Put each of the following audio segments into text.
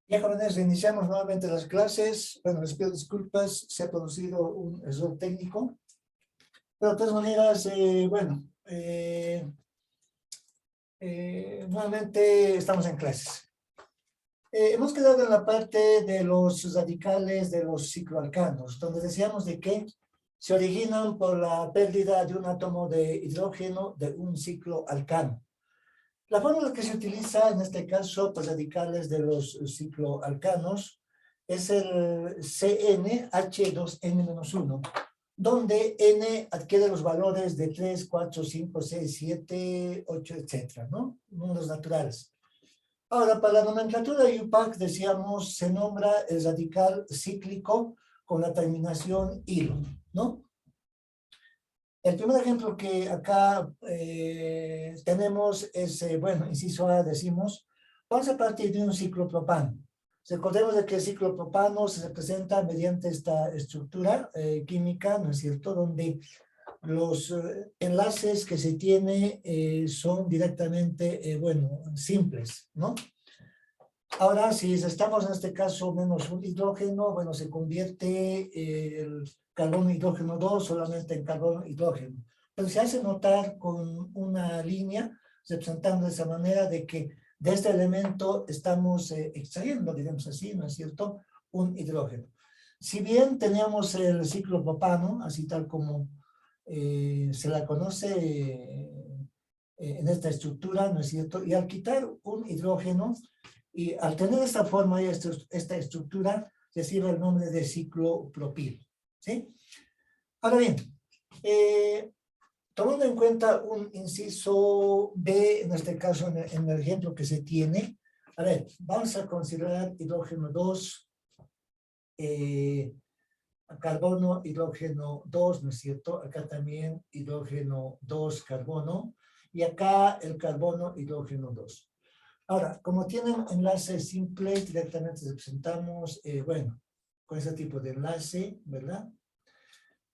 Ya, jóvenes, iniciamos nuevamente las clases. Bueno, les pido disculpas, se ha producido un error técnico. Pero de todas maneras, nuevamente estamos en clases. Hemos quedado en la parte de los radicales de los cicloalcanos, donde decíamos de que se originan por la pérdida de un átomo de hidrógeno de un cicloalcano. La fórmula que se utiliza en este caso para radicales de los cicloalcanos es el CnH2n-1, donde n adquiere los valores de 3, 4, 5, 6, 7, 8, etcétera, ¿no? Números naturales. Ahora, para la nomenclatura IUPAC, decíamos, se nombra el radical cíclico con la terminación hilo, ¿no? El primer ejemplo que acá tenemos es, inciso A, decimos, vamos a partir de un ciclopropano. Recordemos de que el ciclopropano se representa mediante esta estructura química, ¿no es cierto?, donde los enlaces que se tiene son directamente, simples, ¿no? Ahora, si estamos en este caso menos un hidrógeno, bueno, se convierte el carbono hidrógeno 2 solamente en carbono hidrógeno. Pero se hace notar con una línea representando de esa manera de que de este elemento estamos extrayendo, digamos así, ¿no es cierto?, un hidrógeno. Si bien teníamos el ciclopropano, así tal como se la conoce en esta estructura, ¿no es cierto?, y al quitar un hidrógeno, y al tener esta forma y esta estructura, recibe el nombre de ciclopropilo, ¿sí? Ahora bien, tomando en cuenta un inciso B, en este caso en el ejemplo que se tiene, a ver, vamos a considerar hidrógeno 2, carbono, hidrógeno 2, ¿no es cierto? Acá también hidrógeno 2, carbono, y acá el carbono, hidrógeno 2. Ahora, como tienen enlaces simples, directamente representamos, con ese tipo de enlace, ¿verdad?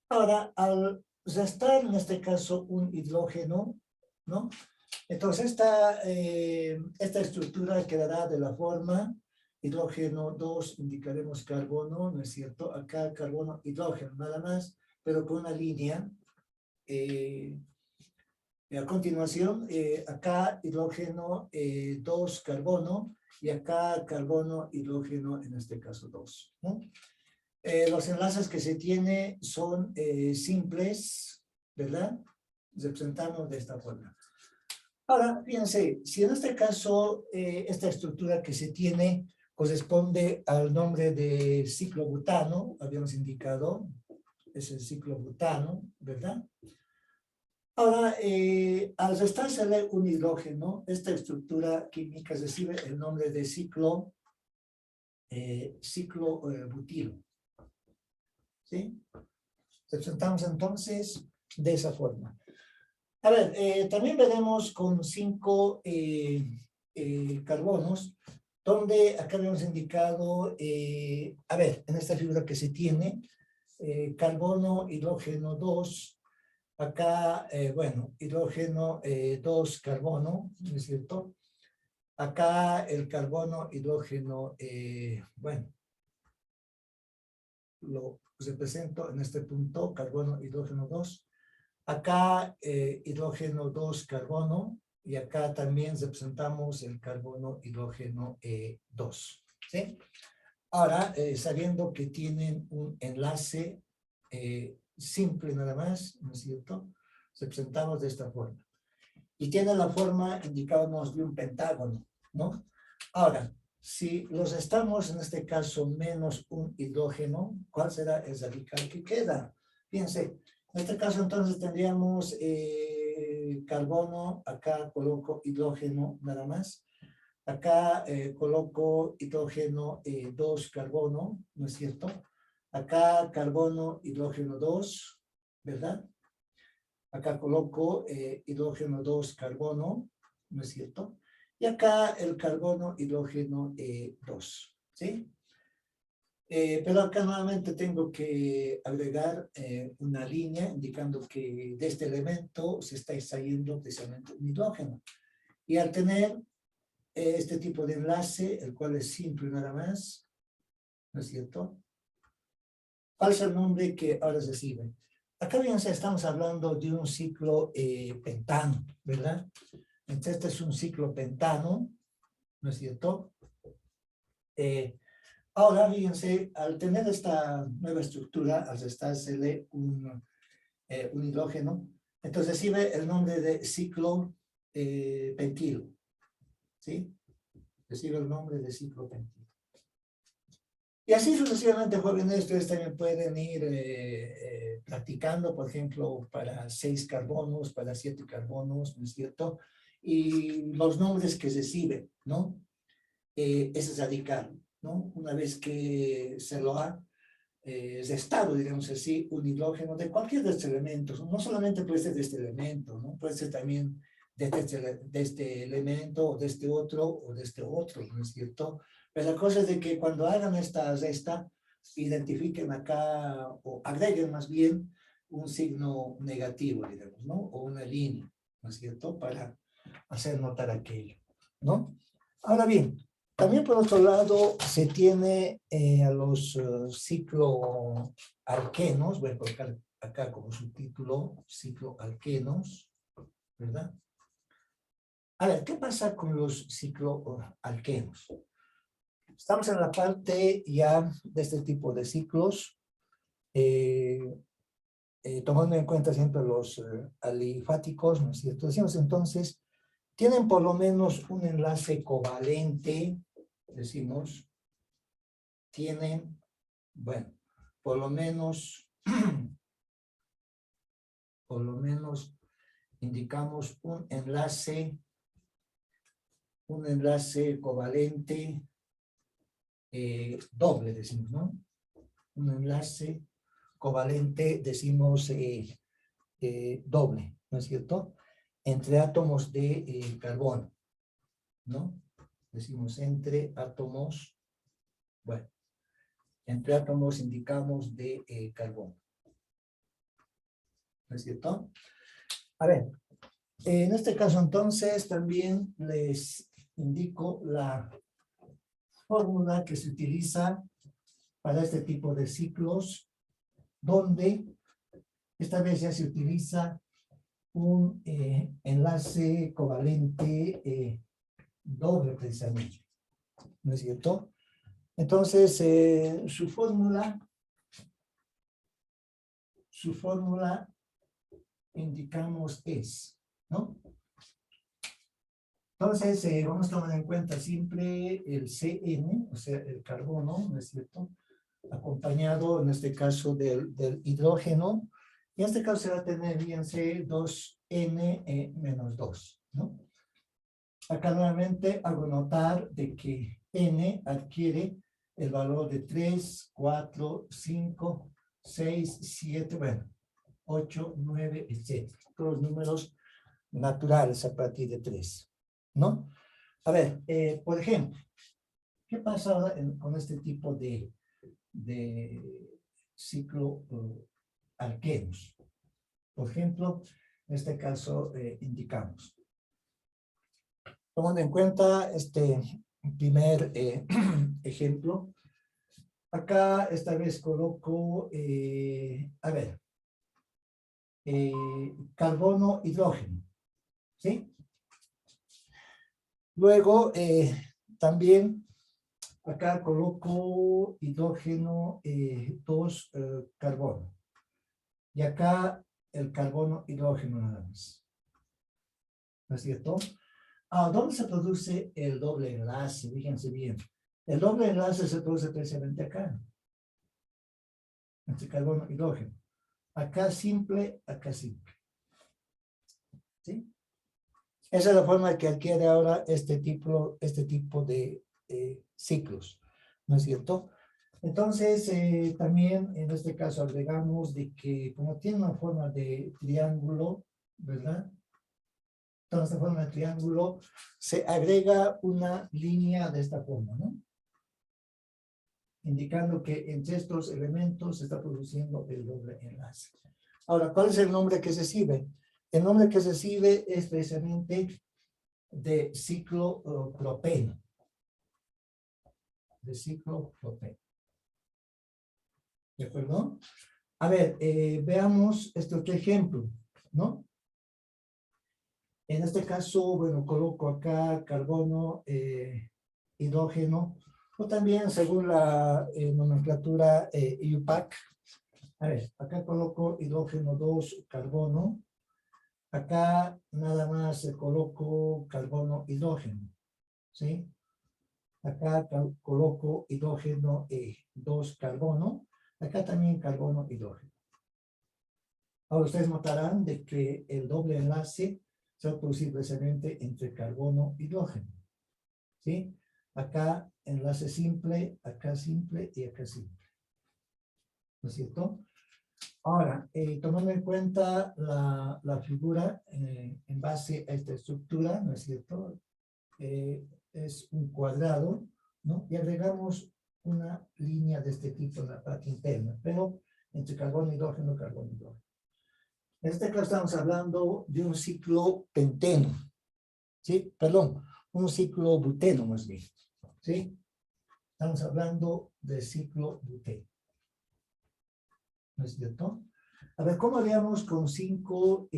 Ahora, al restar en este caso un hidrógeno, ¿no? Entonces, esta estructura quedará de la forma hidrógeno 2, indicaremos carbono, ¿no es cierto? Acá carbono, hidrógeno, nada más, pero con una línea. A continuación, acá hidrógeno 2, carbono, y acá carbono, hidrógeno, en este caso 2, ¿no? Los enlaces que se tiene son simples, ¿verdad? Representamos de esta forma. Ahora, fíjense, si en este caso esta estructura que se tiene corresponde al nombre de ciclobutano, habíamos indicado, es el ciclobutano, ¿verdad? Ahora, al restársele un hidrógeno, esta estructura química recibe el nombre de ciclobutilo. ¿Sí? Representamos entonces de esa forma. A ver, también veremos con 5 carbonos, donde acá habíamos indicado, a ver, en esta figura que se tiene, carbono, hidrógeno 2, acá, hidrógeno 2, carbono, ¿no es cierto? Acá el carbono, hidrógeno, lo represento en este punto, carbono, hidrógeno 2. Acá hidrógeno 2, carbono, y acá también representamos el carbono, hidrógeno 2, ¿sí? Ahora, sabiendo que tienen un enlace simple nada más, ¿no es cierto? Representamos de esta forma. Y tiene la forma, indicábamos, de un pentágono, ¿no? Ahora, si los estamos, en este caso, menos un hidrógeno, ¿cuál será el radical que queda? Fíjense, en este caso entonces tendríamos carbono, acá coloco hidrógeno nada más. Acá coloco hidrógeno 2, carbono, ¿no es cierto? Acá carbono, hidrógeno 2, ¿verdad? Acá coloco hidrógeno 2, carbono, ¿no es cierto? Y acá el carbono, hidrógeno 2, ¿sí? Pero acá nuevamente tengo que agregar una línea indicando que de este elemento se está extrayendo precisamente un hidrógeno. Y al tener este tipo de enlace, el cual es simple nada más, ¿no es cierto? ¿Cuál es el nombre que ahora recibe? Acá, fíjense, estamos hablando de un ciclo pentano, ¿verdad? Entonces, este es un ciclo pentano, ¿no es cierto? Ahora, fíjense, al tener esta nueva estructura, al restársele un hidrógeno, entonces recibe el nombre de ciclo pentilo, ¿sí? Recibe el nombre de ciclo pentilo. Y así sucesivamente, jóvenes, ustedes también pueden ir practicando, por ejemplo, para 6 carbonos, para 7 carbonos, ¿no es cierto? Y los nombres que recibe, ¿no? Ese es radical, ¿no? Una vez que se lo ha restado, digamos así, un hidrógeno de cualquier de estos elementos, no solamente puede ser de este elemento, ¿no? Puede ser también de este elemento, o de este otro, ¿no es cierto? Pero la cosa es de que cuando hagan esta resta, identifiquen acá, o agreguen más bien, un signo negativo, digamos, ¿no? O una línea, ¿no es cierto? Para hacer notar aquello, ¿no? Ahora bien, también por otro lado se tiene a los cicloalquenos, voy a colocar acá como subtítulo, cicloalquenos, ¿verdad? A ver, ¿qué pasa con los cicloalquenos? Estamos en la parte ya de este tipo de ciclos, tomando en cuenta siempre los alifáticos, ¿no es cierto? Decimos entonces, tienen por lo menos un enlace covalente, decimos, tienen, bueno, por lo menos indicamos un enlace covalente doble, decimos, ¿no? Un enlace covalente, decimos, doble, ¿no es cierto? Entre átomos de carbono, ¿no? Decimos entre átomos, bueno, entre átomos indicamos de carbono, ¿no es cierto? A ver, en este caso entonces también les indico la fórmula que se utiliza para este tipo de ciclos, donde esta vez ya se utiliza un enlace covalente doble precisamente, ¿no es cierto? Entonces, su fórmula indicamos es, ¿no? Entonces, vamos a tomar en cuenta siempre el CN, o sea, el carbono, ¿no es cierto? Acompañado, en este caso, del hidrógeno. Y en este caso se va a tener, fíjense, 2N menos 2, ¿no? Acá nuevamente hago notar de que N adquiere el valor de 3, 4, 5, 6, 7, bueno, 8, 9, etc. Todos los números naturales a partir de 3, ¿no? A ver, por ejemplo, ¿qué pasa ahora con este tipo de ciclo alquenos? Por ejemplo, en este caso indicamos, tomando en cuenta este primer ejemplo, acá esta vez coloco, a ver, carbono, hidrógeno, ¿sí? Luego, también acá coloco hidrógeno, 2 carbono. Y acá el carbono, hidrógeno nada más. ¿No es cierto? ¿Dónde se produce el doble enlace? Fíjense bien. El doble enlace se produce precisamente acá. Entre carbono, hidrógeno. Acá simple, acá simple. ¿Sí? Esa es la forma que adquiere ahora este tipo de ciclos, ¿no es cierto? Entonces, también en este caso agregamos de que como tiene una forma de triángulo, ¿verdad? Entonces, esta forma de triángulo se agrega una línea de esta forma, ¿no? Indicando que entre estos elementos se está produciendo el doble enlace. Ahora, ¿cuál es el nombre que se recibe? El nombre que se recibe es precisamente de ciclopropeno. De ciclopropeno. ¿De acuerdo? A ver, veamos este otro ejemplo, ¿no? En este caso, bueno, coloco acá carbono, hidrógeno, o también según la nomenclatura IUPAC. A ver, acá coloco hidrógeno 2, carbono. Acá nada más coloco carbono, hidrógeno, ¿sí? Acá coloco hidrógeno 2, carbono. Acá también carbono, hidrógeno. Ahora ustedes notarán de que el doble enlace se va a producir precisamente entre carbono y hidrógeno, ¿sí? Acá enlace simple, acá simple y acá simple. ¿No es cierto? Ahora, tomando en cuenta la figura en base a esta estructura, ¿no es cierto? Es un cuadrado, ¿no? Y agregamos una línea de este tipo en la parte interna, pero entre carbono, hidrógeno, carbono, hidrógeno. En este caso estamos hablando de un ciclo penteno, ¿sí? Perdón, un ciclo buteno más bien, ¿sí? Estamos hablando del ciclo buteno. ¿No es cierto? A ver, ¿cómo haríamos con 5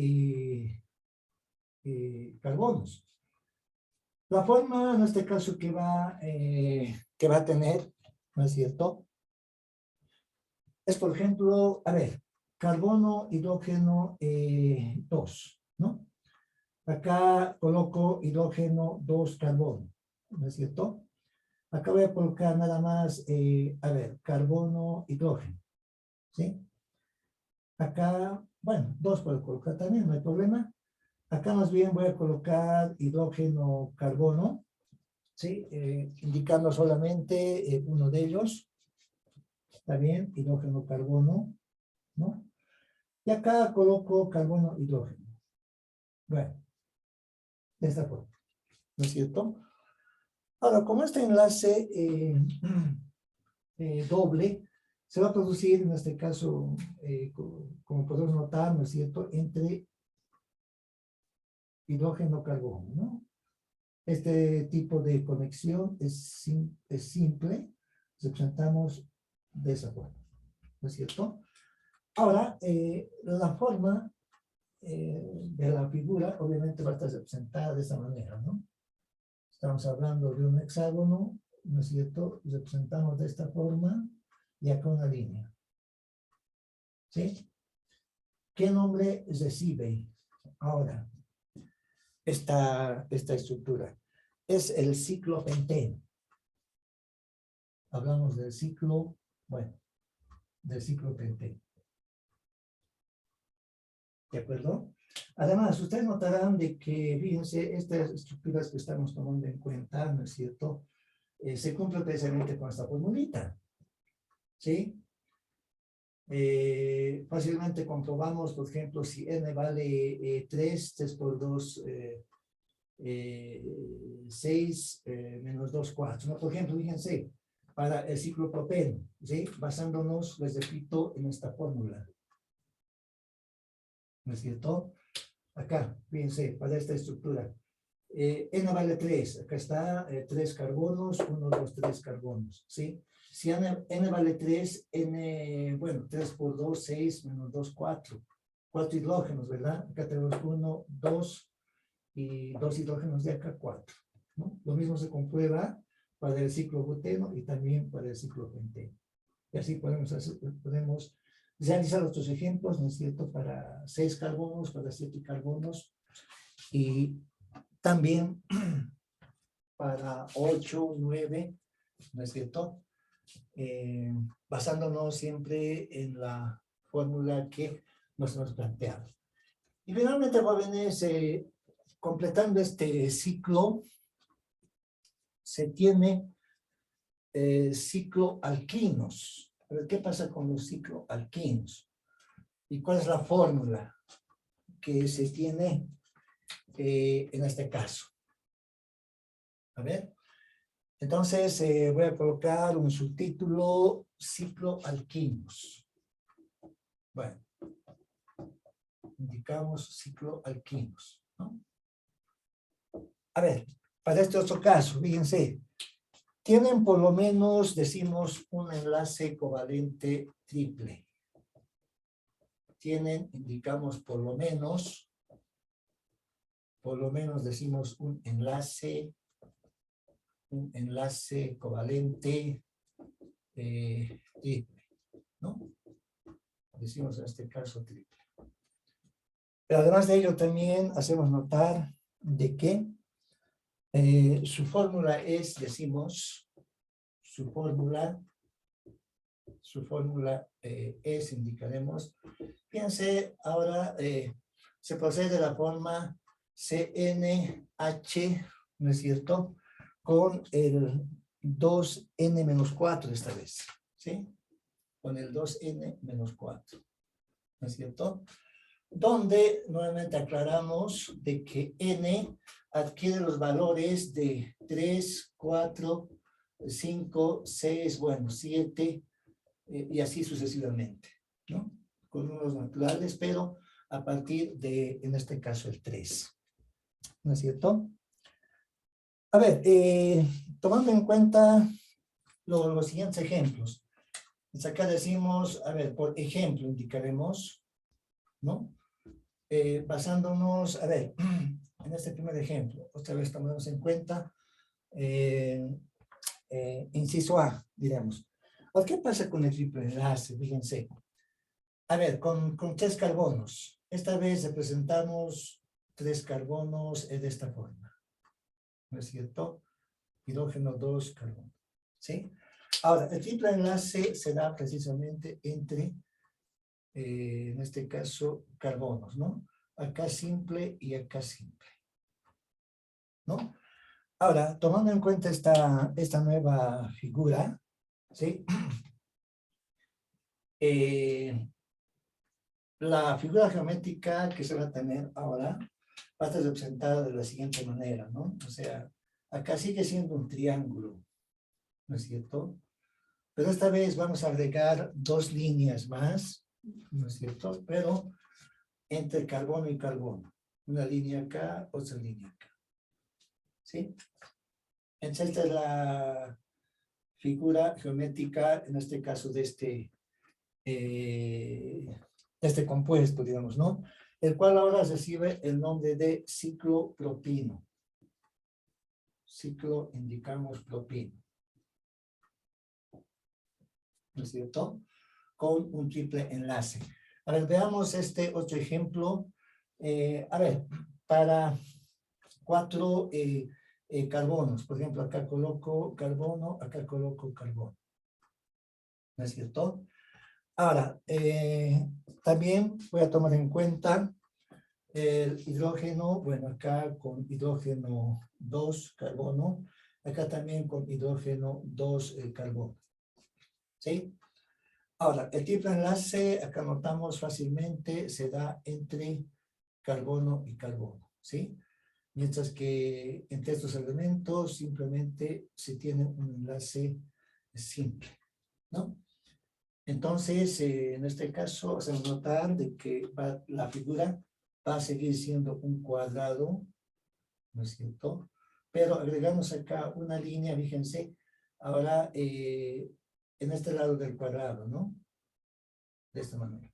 carbonos? La forma, en este caso, que va a tener, ¿no es cierto? Es, por ejemplo, a ver, carbono, hidrógeno 2, ¿no? Acá coloco hidrógeno 2, carbono, ¿no es cierto? Acá voy a colocar nada más, a ver, carbono, hidrógeno, ¿sí? Acá, bueno, 2 puedo colocar también, no hay problema. Acá más bien voy a colocar hidrógeno, carbono, ¿sí? Indicando solamente uno de ellos. Está bien, hidrógeno, carbono, ¿no? Y acá coloco carbono, hidrógeno. Bueno, de esta forma, ¿no es cierto? Ahora, como este enlace doble se va a producir, en este caso, como podemos notar, ¿no es cierto?, entre hidrógeno, carbono, ¿no? Este tipo de conexión es simple, representamos de esa forma, ¿no es cierto? Ahora, la forma de la figura obviamente va a estar representada de esa manera, ¿no? Estamos hablando de un hexágono, ¿no es cierto? Representamos de esta forma y acá una línea, ¿sí? ¿Qué nombre recibe ahora esta estructura? Es el ciclo penteno. Hablamos del ciclo, bueno, del ciclo penteno. ¿De acuerdo? Además, ustedes notarán de que, fíjense, estas estructuras que estamos tomando en cuenta, ¿no es cierto?, se cumplen precisamente con esta formulita, ¿sí? Fácilmente comprobamos, por ejemplo, si n vale 3, 3 por 2, 6, menos 2, 4. ¿No? Por ejemplo, fíjense, para el ciclo propeno, ¿sí? Basándonos, les repito, en esta fórmula. ¿No es cierto? Acá, fíjense, para esta estructura. N vale 3, acá está 3 carbonos, 1, 2, 3 carbonos, ¿sí? Si n vale 3, bueno, 3 por 2, 6, menos 2, 4. 4 hidrógenos, ¿verdad? Acá tenemos 1, 2 y 2 hidrógenos de acá, 4. ¿No? Lo mismo se comprueba para el ciclo buteno y también para el ciclo penteno. Y así podemos realizar otros ejemplos, ¿no es cierto? Para 6 carbonos, para 7 carbonos y también para 8, 9, ¿no es cierto? Basándonos siempre en la fórmula que nos hemos planteado. Y finalmente va a venir completando este ciclo, se tiene cicloalquinos. A ver, ¿qué pasa con los cicloalquinos? ¿Y cuál es la fórmula que se tiene en este caso? A ver. Entonces, voy a colocar un subtítulo, cicloalquinos. Bueno, indicamos cicloalquinos, ¿no? A ver, para este otro caso, fíjense, tienen por lo menos, decimos, un enlace covalente triple. Tienen, indicamos por lo menos decimos un enlace covalente triple, ¿no? Decimos en este caso triple. Pero además de ello también hacemos notar de que su fórmula es, decimos, su fórmula es, indicaremos. Fíjense, ahora se procede de la forma CNH, ¿no es cierto? Con el 2n-4 esta vez, ¿sí? Con el 2n-4, ¿no es cierto? Donde nuevamente aclaramos de que n adquiere los valores de 3, 4, 5, 6, bueno, 7, y así sucesivamente, ¿no? Con números naturales, pero a partir de, en este caso, el 3, ¿no es cierto? A ver, tomando en cuenta los siguientes ejemplos. Pues acá decimos, a ver, por ejemplo, indicaremos, ¿no? Basándonos, a ver, en este primer ejemplo, otra vez tomamos en cuenta, inciso A, diremos. ¿Qué pasa con el triple enlace? Fíjense. A ver, con 3 carbonos. Esta vez representamos 3 carbonos de esta forma. ¿No es cierto? Hidrógeno 2 carbono. ¿Sí? Ahora, el triple enlace se da precisamente entre, en este caso, carbonos, ¿no? Acá simple y acá simple, ¿no? Ahora, tomando en cuenta esta nueva figura, ¿sí? La figura geométrica que se va a tener ahora va a estar representada de la siguiente manera, ¿no? O sea, acá sigue siendo un triángulo, ¿no es cierto? Pero esta vez vamos a agregar 2 líneas más, ¿no es cierto? Pero entre carbono y carbono. Una línea acá, otra línea acá. ¿Sí? Entonces, esta es la figura geométrica, en este caso de este compuesto, digamos, ¿no? El cual ahora recibe el nombre de ciclopropino. Ciclo, indicamos propino. ¿No es cierto? Con un triple enlace. A ver, veamos este otro ejemplo. A ver, para 4 carbonos, por ejemplo, acá coloco carbono, acá coloco carbono. ¿No es cierto? Ahora, también voy a tomar en cuenta el hidrógeno, bueno, acá con hidrógeno 2 carbono, acá también con hidrógeno 2 carbono. ¿Sí? Ahora, el triple enlace, acá notamos fácilmente, se da entre carbono y carbono, ¿sí? Mientras que entre estos elementos simplemente se tiene un enlace simple, ¿no? Entonces, en este caso, hacemos notar de que la figura va a seguir siendo un cuadrado, ¿no es cierto? Pero agregamos acá una línea, fíjense, ahora en este lado del cuadrado, ¿no? De esta manera,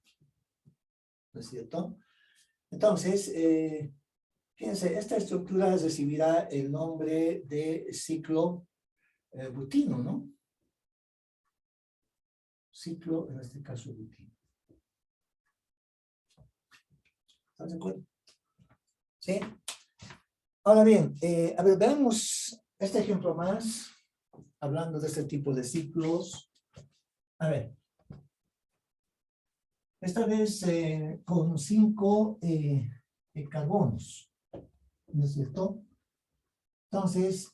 ¿no es cierto? Entonces, fíjense, esta estructura recibirá el nombre de ciclo butino, ¿no? Ciclo, en este caso, butino. ¿Están de acuerdo? ¿Sí? Ahora bien, a ver, veamos este ejemplo más, hablando de este tipo de ciclos. A ver, esta vez con 5 carbonos, ¿no es cierto? Entonces,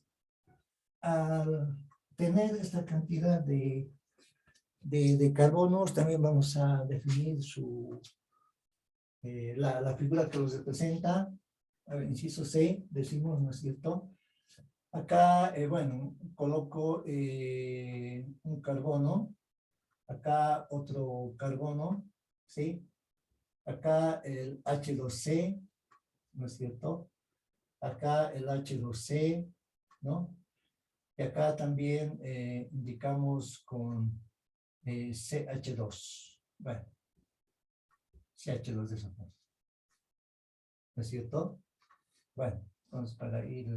al tener esta cantidad de carbonos, también vamos a definir la figura que los representa. A ver, inciso C, decimos, ¿no es cierto? Acá, bueno, coloco un carbono, acá otro carbono, ¿sí? Acá el H2C, ¿no es cierto? acá el H2C, ¿no? Y acá también indicamos con CH2. Bueno, CH2 de esa forma. ¿No es cierto? Bueno, entonces para ir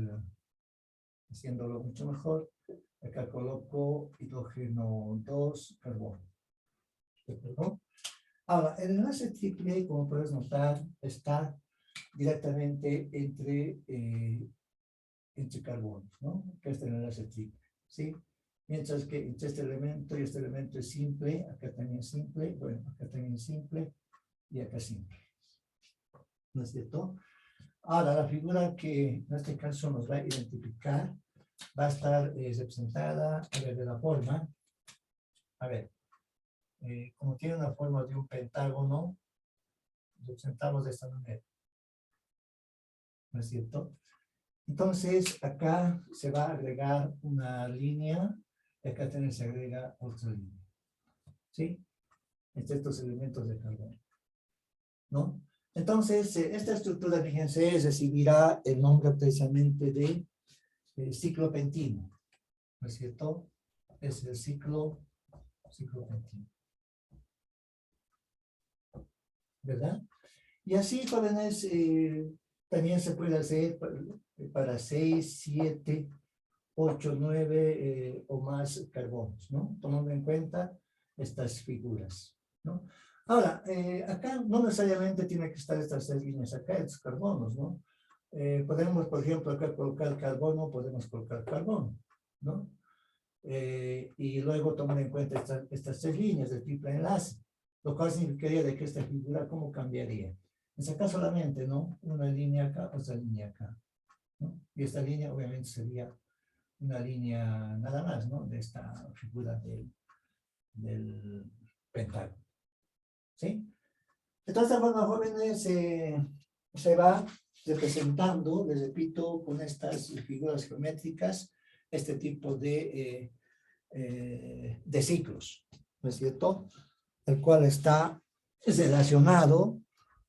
haciéndolo mucho mejor, acá coloco hidrógeno 2, carbono. ¿Perdón? Ahora, el enlace triple, como puedes notar, está directamente entre carbonos, ¿no? Que es el enlace triple, ¿sí? Mientras que entre este elemento y este elemento es simple, acá también simple, bueno, acá también simple y acá simple. ¿No es cierto? Ahora, la figura que en este caso nos va a identificar va a estar representada, a ver, de la forma, a ver, como tiene una forma de un pentágono, representamos de esta manera. ¿No es cierto? Entonces, acá se va a agregar una línea, y acá también se agrega otra línea. ¿Sí? Entre estos elementos de carbono. ¿No? Entonces, esta estructura, fíjense, recibirá el nombre precisamente de ciclopentino. ¿No es cierto? Es el ciclopentino. ¿Verdad? Y así, jóvenes, también se puede hacer para 6, 7, 8, 9 o más carbonos, ¿no? Tomando en cuenta estas figuras, ¿no? Ahora, acá no necesariamente tiene que estar estas 6 líneas acá, estos carbonos, ¿no? Podemos, por ejemplo, acá colocar carbono, podemos colocar carbono, ¿no? Y luego tomar en cuenta estas 3 líneas de triple enlace, lo cual significaría de que esta figura, ¿cómo cambiaría? En acá solamente, ¿no? Una línea acá, otra línea acá, ¿no? Y esta línea obviamente sería una línea nada más, ¿no? De esta figura del pentágono. ¿Sí? De todas formas, jóvenes, se va representando, les repito, con estas figuras geométricas, este tipo de ciclos, ¿no es cierto? El cual está relacionado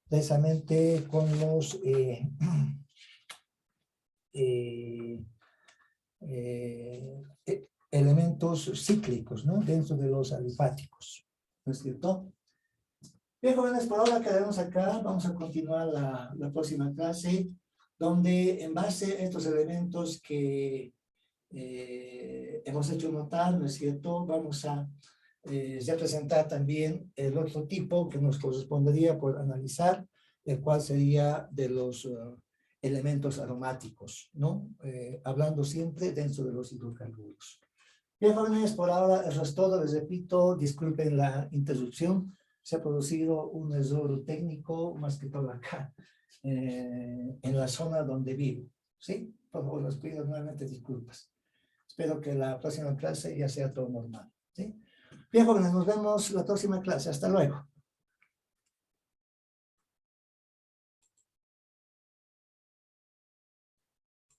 precisamente con los elementos cíclicos, ¿no? Dentro de los alifáticos, ¿no es cierto? Bien, jóvenes, por ahora quedaremos acá. Vamos a continuar la próxima clase, donde en base a estos elementos que hemos hecho notar, ¿no es cierto? Vamos a representar también el otro tipo que nos correspondería por analizar, el cual sería de los elementos aromáticos, ¿no? Hablando siempre dentro de los hidrocarburos. Bien, jóvenes, por ahora eso es todo. Les repito, disculpen la interrupción. Se ha producido un error técnico, más que todo acá, en la zona donde vivo. ¿Sí? Por favor, les pido nuevamente disculpas. Espero que la próxima clase ya sea todo normal. ¿Sí? Bien, jóvenes, nos vemos la próxima clase. Hasta luego.